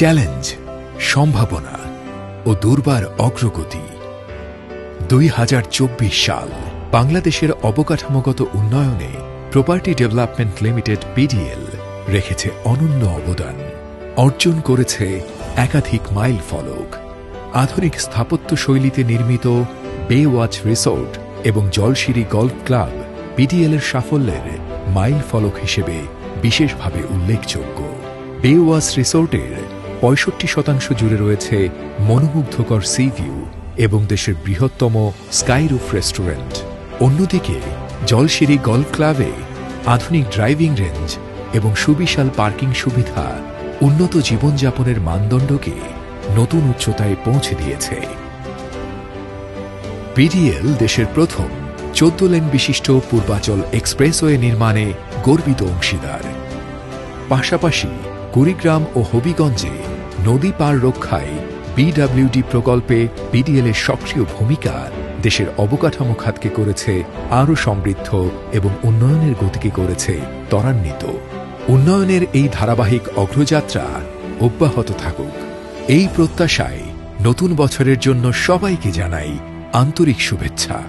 Challenge, সম্ভাবনা ও দুর্বার অগ্রগতি। 2024 সাল বাংলাদেশের অবকাঠামোগত উন্নয়নে প্রপার্টি ডেভেলপমেন্ট লিমিটেড পিডিএল রেখেছে অনন্য অবদান, অর্জন করেছে একাধিক মাইল ফলক। আধুনিক স্থাপত্য শৈলীতে নির্মিত বে ওয়াচ রিসোর্ট এবং জলশিরি গল্ফ ক্লাব পিডিএল-এর সাফল্যের মাইল ফলক হিসেবে বিশেষভাবে উল্লেখযোগ্য। বে ওয়াচ রিসোর্টের 65% জুড়ে রয়েছে মনোমুগ্ধকর সি ভিউ এবং দেশের বৃহত্তম স্কাইরুফ রেস্টুরেন্ট। অন্যদিকে জলশিরি গল্ফ ক্লাবে আধুনিক ড্রাইভিং রেঞ্জ এবং সুবিশাল পার্কিং সুবিধা উন্নত জীবনযাপনের মানদণ্ডকে নতুন উচ্চতায় পৌঁছে দিয়েছে। পিডিএল দেশের প্রথম 14 লেন বিশিষ্ট পূর্বাচল এক্সপ্রেসওয়ে নির্মাণে গর্বিত অংশীদার। পাশাপাশি কুড়িগ্রাম ও হবিগঞ্জে নদী পার রক্ষায় বিডব্লিউডি প্রকল্পে পিডিএল-এর সক্রিয় ভূমিকা দেশের অবকাঠামো খাতকে করেছে আরও সমৃদ্ধ এবং উন্নয়নের গতিকে করেছে ত্বরান্বিত। উন্নয়নের এই ধারাবাহিক অগ্রযাত্রা অব্যাহত থাকুক, এই প্রত্যাশায় নতুন বছরের জন্য সবাইকে জানাই আন্তরিক শুভেচ্ছা।